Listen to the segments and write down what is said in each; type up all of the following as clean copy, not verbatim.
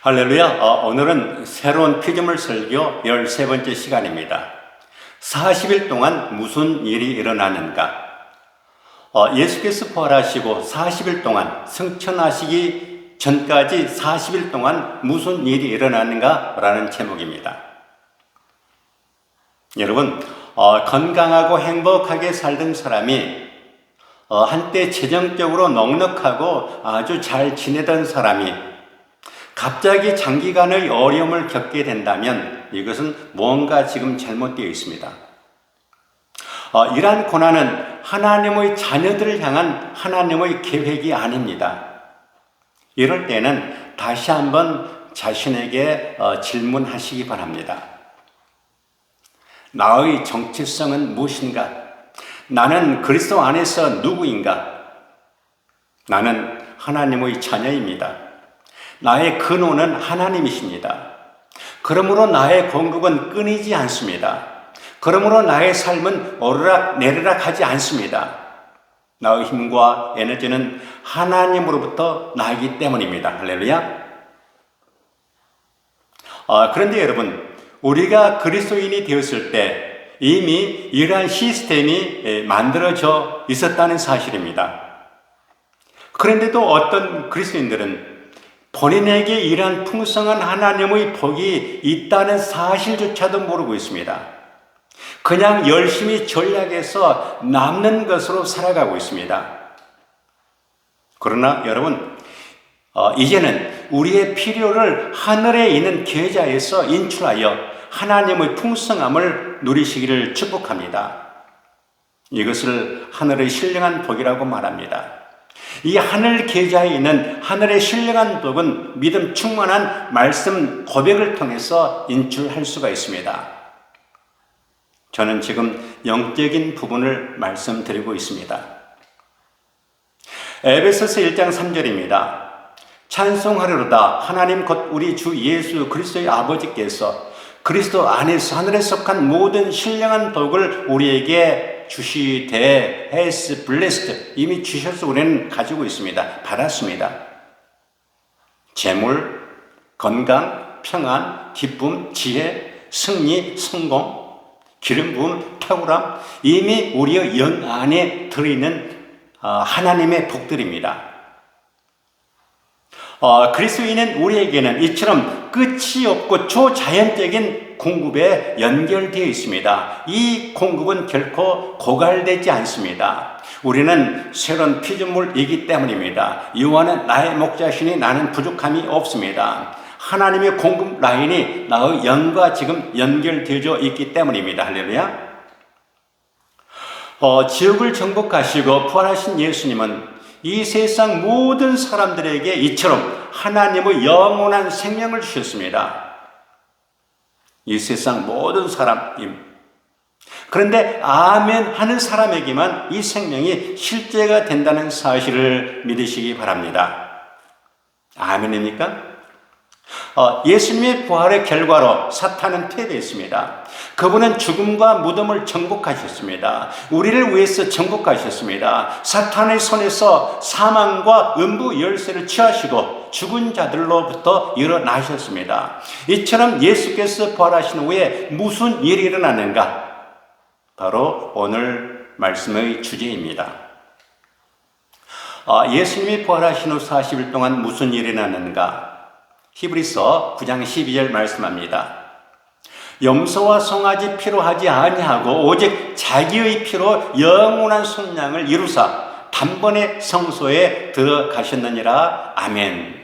할렐루야. 오늘은 새로운 피조물 설교 13번째 시간입니다. 40일 동안 무슨 일이 일어나는가? 예수께서 부활하시고 40일 동안 승천하시기 전까지 40일 동안 무슨 일이 일어나는가? 라는 제목입니다. 여러분, 건강하고 행복하게 살던 사람이 한때 재정적으로 넉넉하고 아주 잘 지내던 사람이 갑자기 장기간의 어려움을 겪게 된다면 이것은 뭔가 지금 잘못되어 있습니다. 이러한 고난은 하나님의 자녀들을 향한 하나님의 계획이 아닙니다. 이럴 때는 다시 한번 자신에게 질문하시기 바랍니다. 나의 정체성은 무엇인가? 나는 그리스도 안에서 누구인가? 나는 하나님의 자녀입니다. 나의 근원은 하나님이십니다. 그러므로 나의 공급은 끊이지 않습니다. 그러므로 나의 삶은 오르락내리락 하지 않습니다. 나의 힘과 에너지는 하나님으로부터 나기 때문입니다. 할렐루야. 그런데 여러분, 우리가 그리스도인이 되었을 때 이미 이러한 시스템이 만들어져 있었다는 사실입니다. 그런데도 어떤 그리스도인들은 본인에게 이러한 풍성한 하나님의 복이 있다는 사실조차도 모르고 있습니다. 그냥 열심히 전략해서 남는 것으로 살아가고 있습니다. 그러나 여러분, 이제는 우리의 필요를 하늘에 있는 계좌에서 인출하여 하나님의 풍성함을 누리시기를 축복합니다. 이것을 하늘의 신령한 복이라고 말합니다. 이 하늘 계좌에 있는 하늘의 신령한 복은 믿음 충만한 말씀 고백을 통해서 인출할 수가 있습니다. 저는 지금 영적인 부분을 말씀드리고 있습니다. 에베소서 1장 3절입니다. 찬송하리로다. 하나님 곧 우리 주 예수 그리스도의 아버지께서 그리스도 안에서 하늘에 속한 모든 신령한 복을 우리에게 주시되 has blessed, 이미 주셔서 우리는 가지고 있습니다. 받았습니다. 재물, 건강, 평안, 기쁨, 지혜, 승리, 성공, 기름 부음, 탁월함, 이미 우리의 영 안에 들어있는 하나님의 복들입니다. 그리스도인은 우리에게는 이처럼 끝이 없고 초자연적인 공급에 연결되어 있습니다. 이 공급은 결코 고갈되지 않습니다. 우리는 새로운 피조물이기 때문입니다. 여호와는 나의 목자시니 나는 부족함이 없습니다. 하나님의 공급 라인이 나의 영과 지금 연결되어 있기 때문입니다. 할렐루야. 지옥을 정복하시고 부활하신 예수님은 이 세상 모든 사람들에게 이처럼 하나님의 영원한 생명을 주셨습니다. 이 세상 모든 사람. 그런데 아멘 하는 사람에게만 이 생명이 실제가 된다는 사실을 믿으시기 바랍니다. 아멘입니까? 예수님의 부활의 결과로 사탄은 패배했습니다. 그분은 죽음과 무덤을 정복하셨습니다. 우리를 위해서 정복하셨습니다. 사탄의 손에서 사망과 음부 열쇠를 취하시고 죽은 자들로부터 일어나셨습니다. 이처럼 예수께서 부활하신 후에 무슨 일이 일어나는가? 바로 오늘 말씀의 주제입니다. 예수님이 부활하신 후 40일 동안 무슨 일이 일어나는가? 히브리서 9장 12절 말씀합니다. 염소와 송아지 피로 하지 아니하고 오직 자기의 피로 영원한 속량을 이루사 단번에 성소에 들어가셨느니라. 아멘.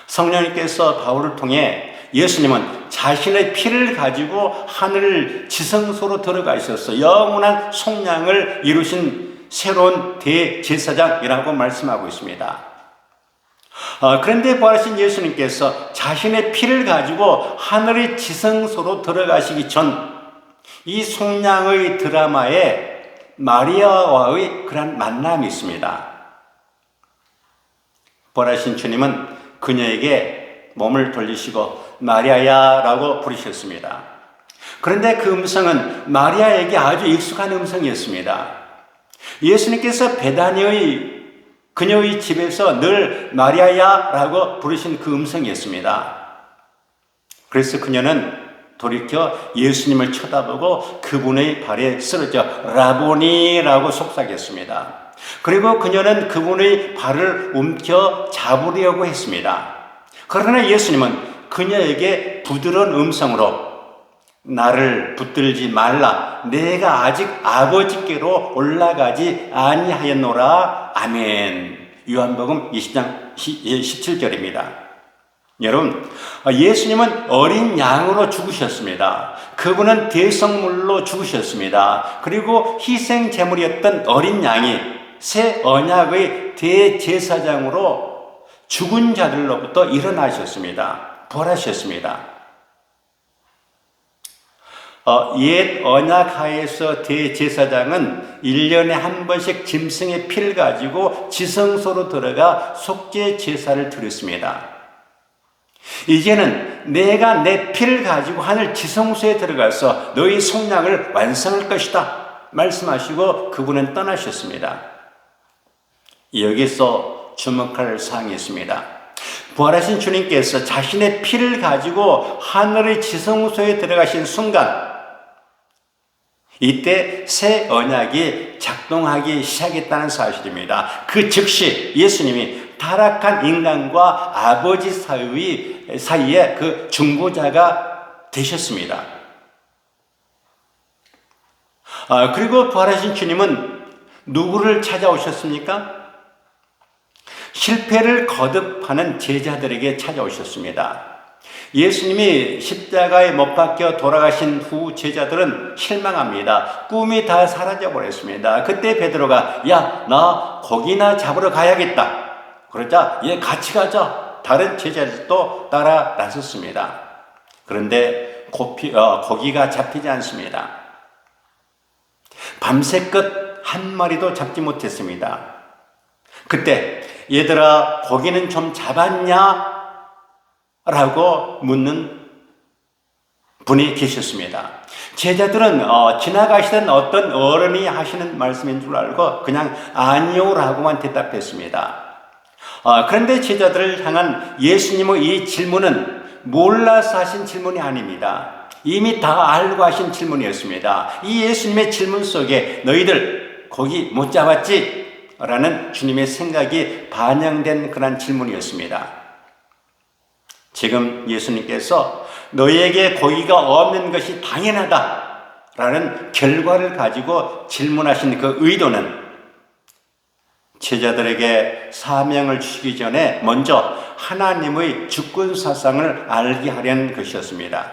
성령님께서 바울을 통해 예수님은 자신의 피를 가지고 하늘 지성소로 들어가셔서 영원한 속량을 이루신 새로운 대제사장이라고 말씀하고 있습니다. 그런데 부활하신 예수님께서 자신의 피를 가지고 하늘의 지성소로 들어가시기 전 이 속량의 드라마에 마리아와의 그런 만남이 있습니다. 부활하신 주님은 그녀에게 몸을 돌리시고 마리아야 라고 부르셨습니다. 그런데 그 음성은 마리아에게 아주 익숙한 음성이었습니다. 예수님께서 베다니의 그녀의 집에서 늘 마리아야 라고 부르신 그 음성이었습니다. 그래서 그녀는 돌이켜 예수님을 쳐다보고 그분의 발에 쓰러져 라보니라고 속삭였습니다. 그리고 그녀는 그분의 발을 움켜 잡으려고 했습니다. 그러나 예수님은 그녀에게 부드러운 음성으로 나를 붙들지 말라. 내가 아직 아버지께로 올라가지 아니하였노라. 아멘. 요한복음 20장 17절입니다. 여러분, 예수님은 어린 양으로 죽으셨습니다. 그분은 대성물로 죽으셨습니다. 그리고 희생 제물이었던 어린 양이 새 언약의 대제사장으로 죽은 자들로부터 일어나셨습니다. 부활하셨습니다. 옛 언약 하에서 대제사장은 1년에 한 번씩 짐승의 피를 가지고 지성소로 들어가 속죄 제사를 드렸습니다. 이제는 내가 내 피를 가지고 하늘 지성소에 들어가서 너희 속량을 완성할 것이다 말씀하시고 그분은 떠나셨습니다. 여기서 주목할 사항이 있습니다. 부활하신 주님께서 자신의 피를 가지고 하늘의 지성소에 들어가신 순간, 이때 새 언약이 작동하기 시작했다는 사실입니다. 그 즉시 예수님이 타락한 인간과 아버지 사이에 그 중보자가 되셨습니다. 그리고 부활하신 주님은 누구를 찾아오셨습니까? 실패를 거듭하는 제자들에게 찾아오셨습니다. 예수님이 십자가에 못 박혀 돌아가신 후 제자들은 실망합니다. 꿈이 다 사라져 버렸습니다. 그때 베드로가 야, 나 고기나 잡으러 가야겠다. 그러자 얘 같이 가자. 다른 제자들도 따라 나섰습니다. 그런데 고기가 잡히지 않습니다. 밤새껏 한 마리도 잡지 못했습니다. 그때 얘들아 고기는 좀 잡았냐? 라고 묻는 분이 계셨습니다. 제자들은 지나가시던 어떤 어른이 하시는 말씀인 줄 알고 그냥 아니요 라고만 대답했습니다. 그런데 제자들을 향한 예수님의 이 질문은 몰라서 하신 질문이 아닙니다. 이미 다 알고 하신 질문이었습니다. 이 예수님의 질문 속에 너희들 고기 못 잡았지? 라는 주님의 생각이 반영된 그런 질문이었습니다. 지금 예수님께서 너희에게 고기가 없는 것이 당연하다 라는 결과를 가지고 질문하신 그 의도는 제자들에게 사명을 주시기 전에 먼저 하나님의 주권 사상을 알게 하려는 것이었습니다.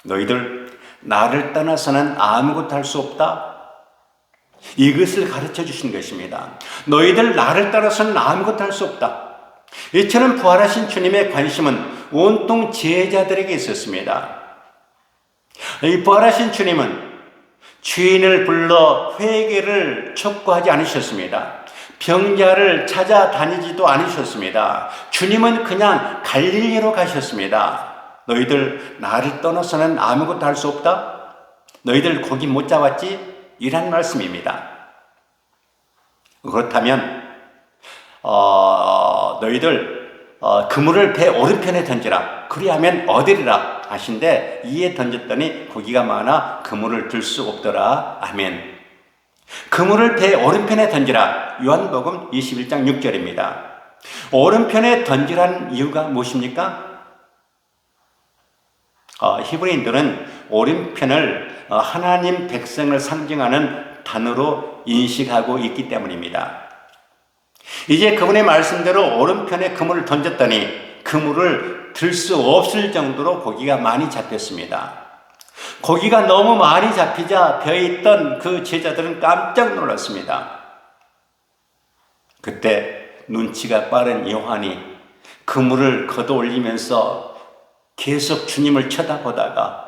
너희들 나를 떠나서는 아무것도 할 수 없다. 이것을 가르쳐 주신 것입니다. 너희들 나를 떠나서는 아무것도 할 수 없다. 이처럼 부활하신 주님의 관심은 온통 제자들에게 있었습니다. 이 부활하신 주님은 주인을 불러 회개를 촉구하지 않으셨습니다. 병자를 찾아다니지도 않으셨습니다. 주님은 그냥 갈릴리로 가셨습니다. 너희들 나를 떠나서는 아무것도 할 수 없다? 너희들 고기 못 잡았지? 이란 말씀입니다. 그렇다면 너희들 그물을 배 오른편에 던지라. 그리하면 얻으리라 하신데 이에 던졌더니 고기가 많아 그물을 들 수 없더라. 아멘. 그물을 배 오른편에 던지라. 요한복음 21장 6절입니다. 오른편에 던지라는 이유가 무엇입니까? 히브리인들은 오른편을 하나님 백성을 상징하는 단어로 인식하고 있기 때문입니다. 이제 그분의 말씀대로 오른편에 그물을 던졌더니 그물을 들 수 없을 정도로 고기가 많이 잡혔습니다. 고기가 너무 많이 잡히자 배에 있던 그 제자들은 깜짝 놀랐습니다. 그때 눈치가 빠른 요한이 그물을 걷어 올리면서 계속 주님을 쳐다보다가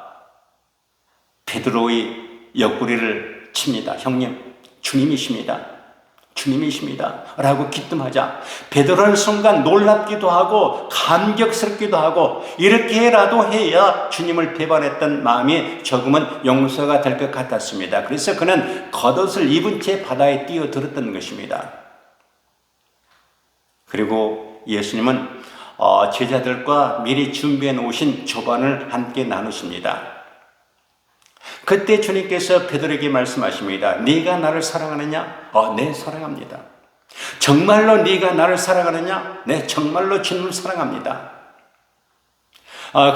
베드로의 옆구리를 칩니다. 형님, 주님이십니다. 주님이십니다. 라고 기뜸하자 베드로는 순간 놀랍기도 하고 감격스럽기도 하고 이렇게라도 해야 주님을 배반했던 마음이 조금은 용서가 될 것 같았습니다. 그래서 그는 겉옷을 입은 채 바다에 뛰어들었던 것입니다. 그리고 예수님은 제자들과 미리 준비해 놓으신 조반을 함께 나누십니다. 그때 주님께서 베드로에게 말씀하십니다. 네가 나를 사랑하느냐? 네, 사랑합니다. 정말로 네가 나를 사랑하느냐? 네, 정말로 주님을 사랑합니다.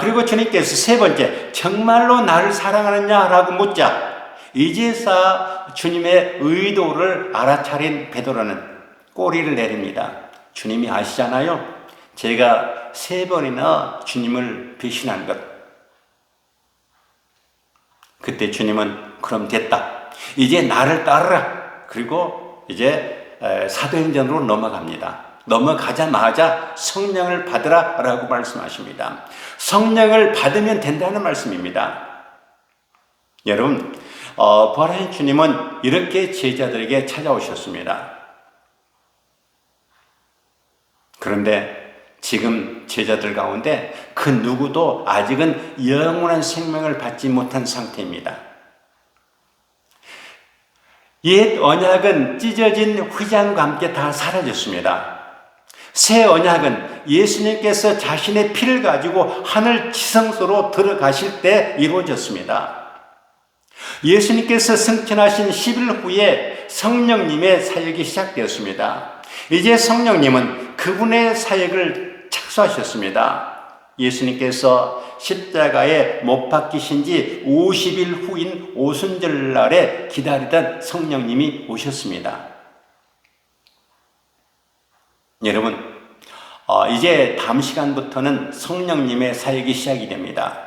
그리고 주님께서 세 번째, 정말로 나를 사랑하느냐? 라고 묻자 이제서 주님의 의도를 알아차린 베드로는 꼬리를 내립니다. 주님이 아시잖아요. 제가 3번이나 주님을 배신한 것. 그때 주님은 그럼 됐다. 이제 나를 따르라. 그리고 이제 사도행전으로 넘어갑니다. 넘어가자마자 성령을 받으라 라고 말씀하십니다. 성령을 받으면 된다는 말씀입니다. 여러분, 부활하신 주님은 이렇게 제자들에게 찾아오셨습니다. 그런데 지금 제자들 가운데 그 누구도 아직은 영원한 생명을 받지 못한 상태입니다. 옛 언약은 찢어진 휘장과 함께 다 사라졌습니다. 새 언약은 예수님께서 자신의 피를 가지고 하늘 지성소로 들어가실 때 이루어졌습니다. 예수님께서 승천하신 10일 후에 성령님의 사역이 시작되었습니다. 이제 성령님은 그분의 사역을 착수하셨습니다. 예수님께서 십자가에 못 박히신 지 50일 후인 오순절날에 기다리던 성령님이 오셨습니다. 여러분, 이제 다음 시간부터는 성령님의 사역이 시작이 됩니다.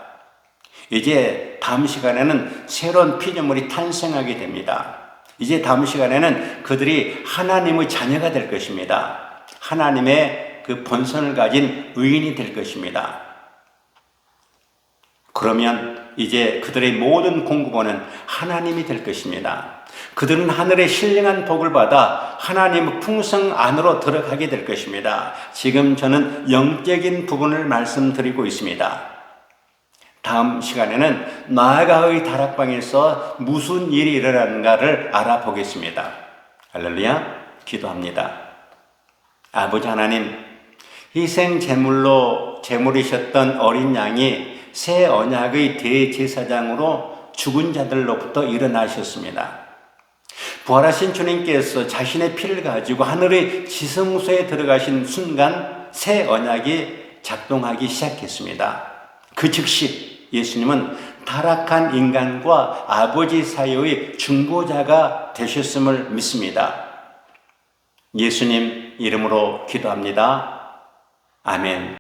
이제 다음 시간에는 새로운 피조물이 탄생하게 됩니다. 이제 다음 시간에는 그들이 하나님의 자녀가 될 것입니다. 하나님의 그 본성을 가진 의인이 될 것입니다. 그러면 이제 그들의 모든 공급원은 하나님이 될 것입니다. 그들은 하늘의 신령한 복을 받아 하나님의 풍성 안으로 들어가게 될 것입니다. 지금 저는 영적인 부분을 말씀드리고 있습니다. 다음 시간에는 마가의 다락방에서 무슨 일이 일어나는가를 알아보겠습니다. 할렐루야, 기도합니다. 아버지 하나님, 희생 제물이셨던 어린 양이 새 언약의 대제사장으로 죽은 자들로부터 일어나셨습니다. 부활하신 주님께서 자신의 피를 가지고 하늘의 지성소에 들어가신 순간 새 언약이 작동하기 시작했습니다. 그 즉시 예수님은 타락한 인간과 아버지 사이의 중보자가 되셨음을 믿습니다. 예수님 이름으로 기도합니다. 아멘.